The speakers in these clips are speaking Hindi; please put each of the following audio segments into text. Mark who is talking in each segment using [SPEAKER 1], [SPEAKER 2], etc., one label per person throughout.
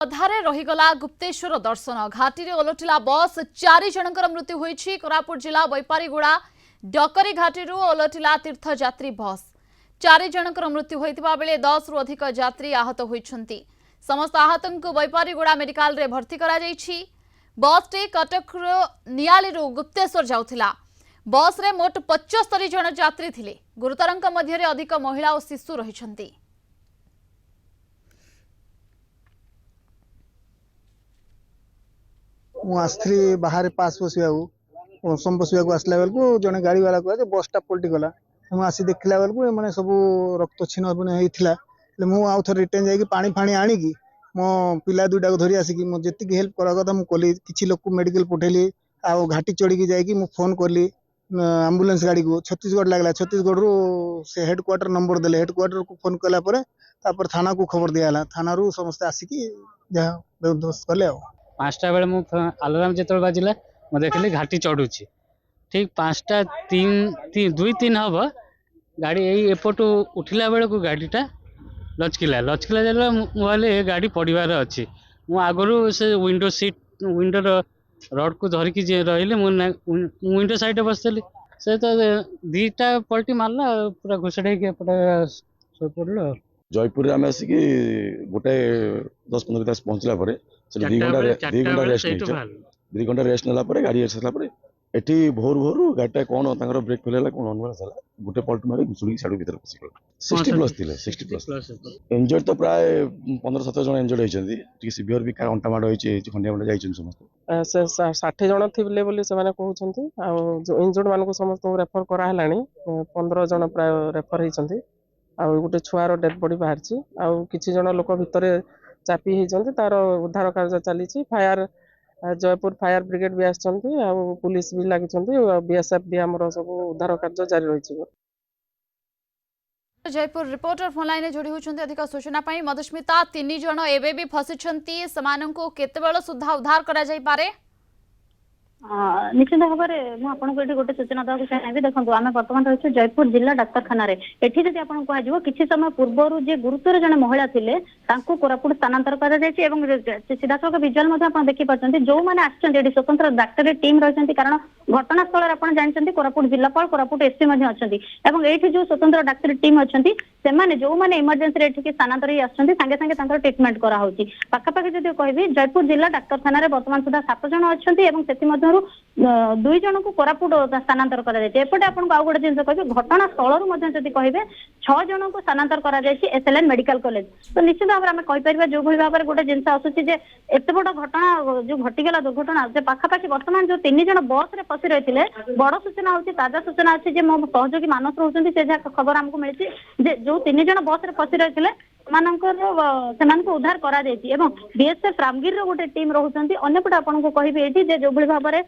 [SPEAKER 1] अधारे रहीगला गुप्तेश्वर दर्शन घाटी रे ओलटिला बस 4 जनकर मृत्यु होईछि। कोरापुट जिला बैपारीगुड़ा डकरी घाटी ओलटिला तीर्थयात्री बस 4 जनकर मृत्यु होइतिबा बेले 10 रु अधिक यात्री आहत होइछन्ति। समस्त आहतंक बैपारीगुड़ा मेडिकल रे भर्ती करा जाइछि। बस टे कटक नियाली रु गुप्तेश्वर जाउथिला। बस रे मोट 75 जन यात्री थिले। गुरुतरंक मध्य रे अधिक महिला और शिशु रहिछन्ति।
[SPEAKER 2] आसली बाहर पास बसवाक बसवाक आसला बेलू जड़े गाड़ी वाला कह बसटा पलटिगला आसी देखला बेलू मैंने सब रक्त छीन होता आउ थे रिटर्न जाकि पानी फाणी आणिकी मो पिला दुईटा धरी आसिक जी हेल्प करा कथा मुझे किसी लोक मेडिकल पठेली आ घाटी चढ़ी जाकि फोन कली आंबुलांस गाड़ी को छत्तीसगढ़ लगला। छत्तीसगढ़ रू से हेडक्वार्टर नंबर देले हेडक्वार्टर को फोन कला थाना को खबर दिया थाना रू समस्त आसिक जहाँ बंदोबस्त कले।
[SPEAKER 3] 5टा बेले मु अलार्म जो बाजिला मुझे देखिली घाटी चढ़ुची ठीक 5टा 2-3 हम गाड़ी यही एपटू उठिला बेल को गाड़ीटा लचकिला मुझे गाड़ी पड़ार अच्छी मु आगु से विंडो सीट विंडो रड को धरिकी रही विंडो साइड बसली से तो 2टा पलटी मारला पूरा घुसड़े पड़ल।
[SPEAKER 4] जयपुर आम आसिक गोटे 10-15 मिनट पहुँचला 2 घंटा रेस्ट नाला गाड़ी सारा एटी भोर भोर गाड़ीटा कौन ब्रेक फेल कौन अनुमान गोटे पलट मारे घुसुड़ी साड़ू भर पशिगला। 60+ इंजर्ड तो प्राय 15-17 जन इंजर्ड होती सीवियर भी अंटा माड़ होती खंडिया मंडा जाइए समस्त
[SPEAKER 5] 60 जन थे कहते इंजर्ड मान समस्त रेफर कराला 15 जन प्राय रेफर होती गोटे छुआर डेथ बॉडी बाहरी किसी जन लोक भितर चापी होती तार उद्धार कार्य चली फायर जयपुर फायर ब्रिगेड भी आसछन्ती पुलिस भी लगी बीएसएफ भी आमर सब उद्धार कार्य जारी रही।
[SPEAKER 1] जयपुर रिपोर्टर फोन लाइन जोड़ी होती अधिक सूचना पाई मधुस्मिता 3 जन एबे भी फसिछन्ती सेमानंको केतेबेल सुधा उद्धार करा जाई पारे?
[SPEAKER 6] निश्चित भाव में मुझे गोटे सूचना देवाक चाहिए। देखो आम बर्तमान रही जयपुर जिला डाक्तखाना एठी जदि आपन कह किसी समय पूर्व जे गुरुतर जन महिला थिले तांको कोरापुट स्थानांतर करा जायछि एवं सीधा सड़क विजुअल आप देखि पारछन्ति जो माने आछन्ति स्वतंत्र डाक्टरी टीम रहिछन्ति कारण घटनास्थल आपन जानछन्ति कोरापुट जिलापाल कोरापुट एसपी मध्ये अछन्ति एवं एठी जो स्वतंत्र डाक्टरी टीम अछन्ति सेमाने जो माने इमरजेंसी एठी के स्थानांतर ही आछन्ति संगे संगे तांकर ट्रीटमेंट करा होछि। पाखापाखि जदि कहबी जयपुर जिला डाक्तखाना रे वर्तमान सुधा 7 जन अछन्ति एवं सेति मध्ये 2 जन को कोरापुट स्थानांतर करा जायछि। एपटे आपन आउ गोटे जिंस कहबे घटना स्थल जदि कहबे 6 जन को स्थानांतर करा जायछि एसएलएन मेडिकल कॉलेज। तो निश्चित भाव में कहि परिबा जो भली भाव गोटे जिंस आसुछि जे एते बड़ घटना जो घटिगला दुर्घटना जे पाखापाखि वर्तमान जो 3 जन बस रे फसी रहिथिले बड़ सूचना होछि ताजा सूचना अछि जे मो सहयोगी मानस रहउछन्ति से खबर हमको मिलछि जे जो 3 जन बस रे फसी रहिथिले सेमानको उद्धार करा जायछि एवं बीएसएफ रामगिर रो गोटे टीम रहउछन्ति। अन्यपटे आपन को कहिबे एठी जे जो भली भाव रे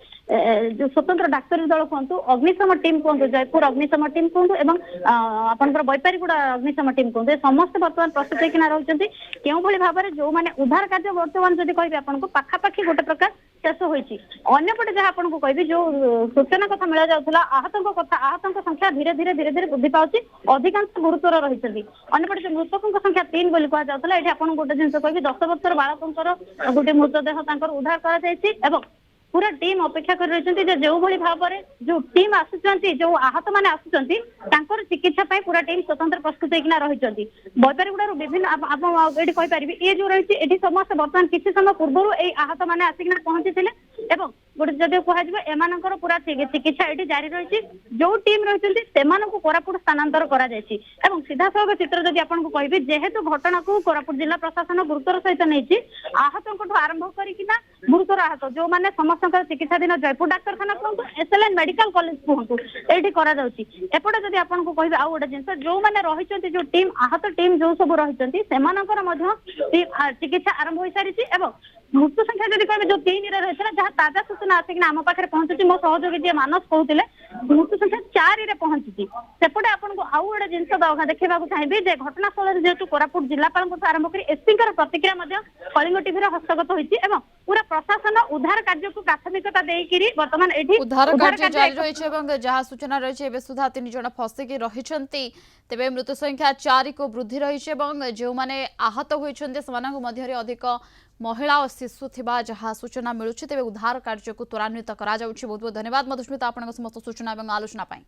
[SPEAKER 6] जो स्वतंत्र डाक्टरी दल कहतु अग्निशम टीम कहतु जयपुर अग्निशम टीम कहतु एवं आपनकर बैपारीगुड़ा अग्निशम टीम कहतु समस्त वर्तमान प्रस्तुत होकिना रहउछन्ति केउ भली भाव रे जो माने उद्धार कार्य वर्तमान जदि कहिबे आपन को पाखापाखि गोटे प्रकार शेष होइछि। अन्यपटे जहाँ आपन को कहिबे जो सूचना कथा मिला जाउथला आहतंक संख्या धीरे धीरे वृद्धि पाउछि अधिकांश गुरुतर रहिछन्ति। अन्यपटे जो मृतकଙ୍କ संख्या 3 बोली कहा जाउथला एठी आपन गोटे जिंस कहि 10 वर्षर बालकंकर गोटे मृतदेह तांकर उद्धार करा जायछि एवं पूरा टीम अपेक्षा कर रही जो भली भाव में जो टीम आसुचंती जो आहत माने आसुचंती तांकर चिकित्सा पाई पूरा टीम स्वतंत्र प्रस्तुत होकिना रहिचंती। बैपारीगुड़ा विभिन्न आप एठी कहि परिबी ए जो रही एठी समस्त वर्तमान किसी समय पूर्व ए आहत माने आसिकना पहुंचीथिले एवं गोटे जदि कह एमानकर पूरा चिकित्सा एठी जारी रही जो टीम रही सेमानकु कोरापुट स्थानांतर करा जायछि एवं सीधा सड़क चित्र जदि आपन को कहबे जेहेतु घटना को कोरापुट जिला प्रशासन गुरुतर सहित नहीं आहतंकठू आरंभ करिकिना गुरुतर आहत जो माने समस्त चिकित्साधीन जयपुर डाक्तखाना कहतु एसएलएन मेडिकल कॉलेज कहतु एठी करा जाउछि। एपटे जदि आपन को कहबे आउ गोटे जिंस जो माने रहिचंती जो टीम आहत टीम जो सब रहिचंती सेमानकर मध्य चिकित्सा आरंभ होई सारिछि एवं मृत्यु संख्या जदि कहबे जो 3 रे रहितला जहाँ ताजा सूचना आसिक आम पाखे पहुंचुछि मो सहयोगी जे मानस कहउतिले मृत्यु संख्या 4 रे पहुंचुछि। सेपटे आपन को आउ गोटे जिंस देखा चाहिए जे घटनास्थल जेहेतु कोरापुट जिलापाल आरंभ कर एसपी प्रतिक्रिया कलिंग टीवी हस्तगत होती पूरा प्रशासन उद्धार कार्य को प्राथमिकता देकरी वर्तमान एठी
[SPEAKER 1] उद्धार कार्य जारी रही है जहाँ सूचना रही है सुधा 3 जन फसिकी रही तेबे मृत्यु संख्या 4 को वृद्धि रही जो मैंने आहत होती अधिक महिला और शिशु थिबा जहाँ सूचना मिलुछि तेबे उद्धार कार्य को त्वरान्वित करा जाउछि। बहुत बहुत धन्यवाद मधुस्मिता आपनक समस्त सूचना एवं आलोचना पाई।